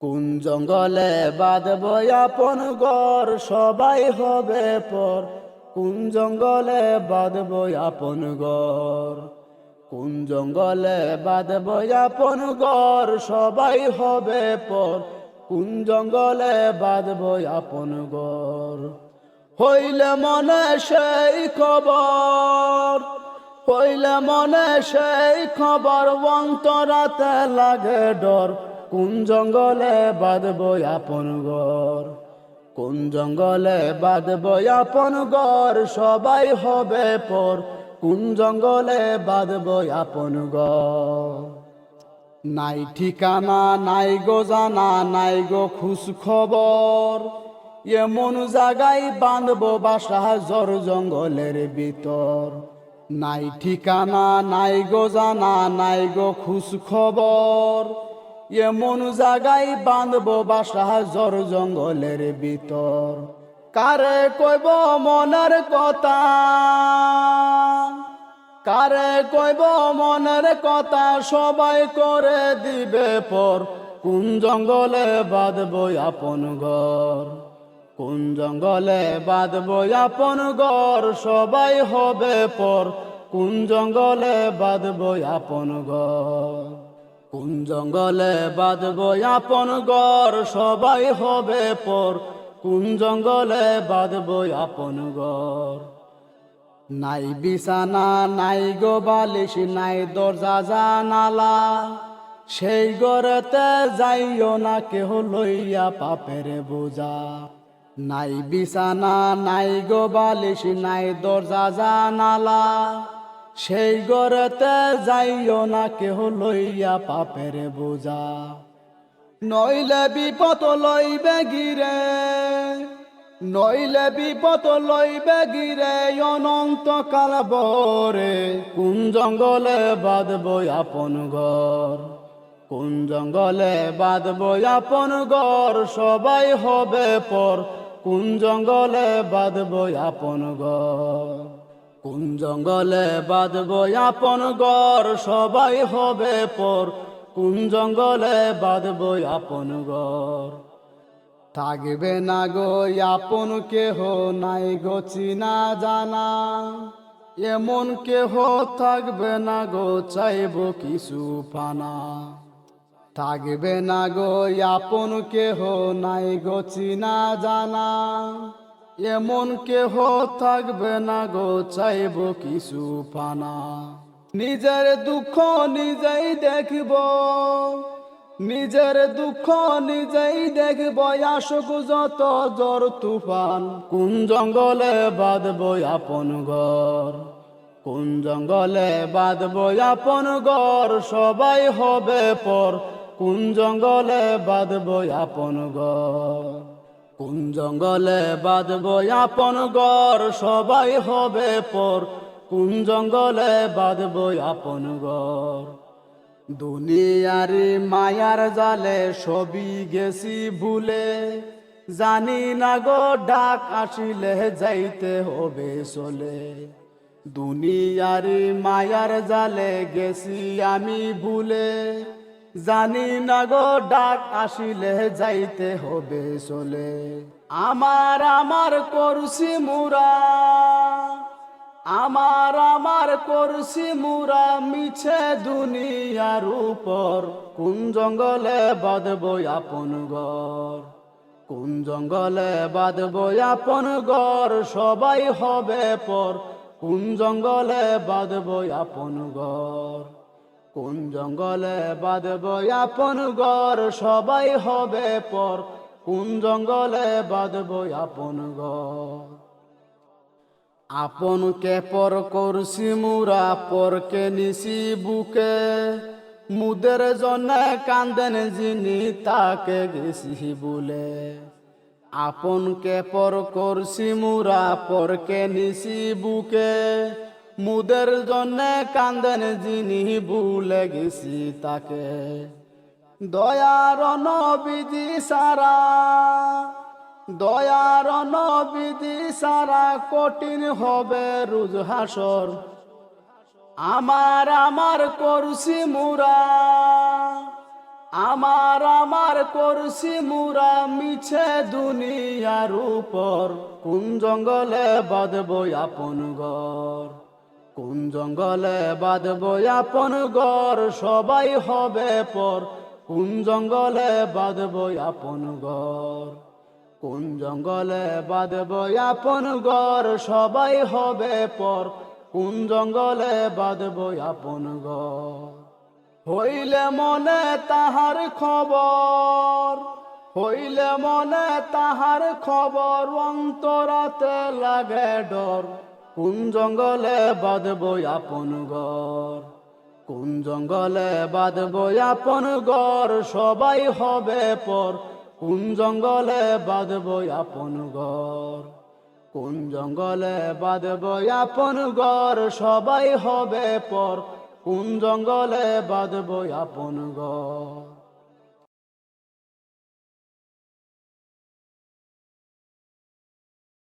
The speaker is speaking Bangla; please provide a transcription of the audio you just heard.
কোন জঙ্গলে বাঁধব আপন ঘর, সবাই হবে পর। কোন জঙ্গলে বাঁধব আপন ঘর, কোন জঙ্গলে বাঁধব আপন ঘর, সবাই হবে পর। কোন জঙ্গলে বাঁধব আপন ঘর, হইলে মনে সেই খবর, হইলে মনে সেই খবর, অন্তরাতে লাগে ডর। কোন জঙ্গলে বাঁধব আপন ঘর, কোন জঙ্গলে বাঁধব আপন ঘর, সবাই হবে পর। কোন জঙ্গলে বাঁধব আপন ঘর, নাই ঠিকানা নাই গো জানা, নাই গো খোঁজ খবর। এমন জায়গায় বাঁধব বাসা জর জঙ্গলের ভিতর। নাই ঠিকানা নাই গো জানা, নাই গো খোঁজ খবর। এমন জায়গায় বাঁধব বাসা জর জঙ্গলের ভিতর। কারে কইব মনের কথা, কারে কইব মনের কথা, সবাই করে দিবে পর। কোন জঙ্গলে বাঁধব আপন ঘর, কোন জঙ্গলে বাঁধব আপন ঘর, সবাই হবে পর। কোন জঙ্গলে বাঁধব আপন ঘর, কোন জঙ্গলে বাঁধব আপন ঘর, সবাই হবে পর। কোন জঙ্গলে বাঁধব আপন ঘর, নাই বিছানা নাই গো বালিশ, নাই দরজা জানালা। সেই ঘরেতে যাইও না কেহ লইয়া পাপের বোঝা। নাই বিছানা নাই গো বালিশ, নাই দরজা জানালা। সেই ঘরেতে যাইও না কেহ লইয়া পাপের বোঝা। নইলে বিপদ লইবে গিরে, নইলে বিপদ লইবে গিরে, অনন্তকাল বরে। কোন জঙ্গলে বাঁধব আপন ঘর, কোন জঙ্গলে বাঁধব আপন ঘর, সবাই হবে পর। কোন জঙ্গলে বাঁধব আপন ঘর, কোন জঙ্গলে বাঁধব আপন ঘর, সবাই হবে পর। কোন জঙ্গলে বাঁধব আপন ঘর, থাকবে না গো আপন কেহ, নাই গো চিনা জানা। এমন কেহ থাকবে না গো, চাইব কিছু পানা। থাকবে না গো আপন কেহ, নাই গো চিনা জানা। এমন কেহ থাকবে না গো, চাইব কিছু পানা। নিজের দুঃখ নিজেই দেখব, নিজের দুঃখ নিজেই দেখব, আসুক যত জ্বর তুফান। কোন জঙ্গলে বাঁধব আপন ঘর, কোন জঙ্গলে বাঁধব আপন ঘর, সবাই হবে পর। কোন জঙ্গলে বাঁধব আপন ঘর, কোন জঙ্গলে বাঁধব আপন ঘর, সবাই হবে পর। কোন জঙ্গলে বাঁধব আপন ঘর, দুনিয়ারি মায়ার জালে সবই গেছি ভুলে। জানি না গো ডাক আসিলে যাইতে হবে চলে। দুনিয়ারি মায়ার জালে গেছি আমি ভুলে। জানি না গো ডাক আসিলে যাইতে হবে চলে। আমার আমার করছি মুরা, আমার আমার করছি মুরা, মিছে দুনিয়ার উপর। কোন জঙ্গলে বাঁধব আপন ঘর, কোন জঙ্গলে বাঁধব আপন ঘর, সবাই হবে পর। কোন জঙ্গলে বাঁধব আপন ঘর, কোন জঙ্গলে বাঁধব আপন ঘর, সবাই হবে পর। কোন জঙ্গলে বাঁধব আপন ঘর, আপনকে পর করছি মুরা, পরকে নিছি বুকে। মুদের জন্য কান্দেন যিনি, তাকে গেছি বলে। আপনকে পর করছি মুরা, পরকে নিছি বুকে। মুদের জন্য কান্দেন যিনি, ভুলে গেছি তাকে। দয়ার নবীজি সারা, দয়ার নবীজি সারা, কঠিন হবে রোজ হাসর। আমার আমার করছি মুরা, আমার করছি মুরা মিছে দুনিয়ার উপর, কোন জঙ্গলে বাঁধব আপন ঘর, কোন জঙ্গলে বাঁধব আপন ঘর, সবাই হবে পর, কোন জঙ্গলে বাঁধব আপন ঘর, কোন জঙ্গলে বাঁধব আপন ঘর, সবাই হবে পর, কোন জঙ্গলে বাঁধব আপন ঘর। হইলে মনে তাহার খবর, হইলে মনে তাহার খবর, অন্তরাতে লাগে ডর, কোন জঙ্গলে বাঁধব আপন ঘর, কোন জঙ্গলে বাঁধব আপন ঘর, সবাই হবে পর, কোন জঙ্গলে বাঁধব আপন ঘর, কোন জঙ্গলে বাঁধব আপন ঘর, সবাই হবে পর, কোন জঙ্গলে বাঁধব আপন ঘর।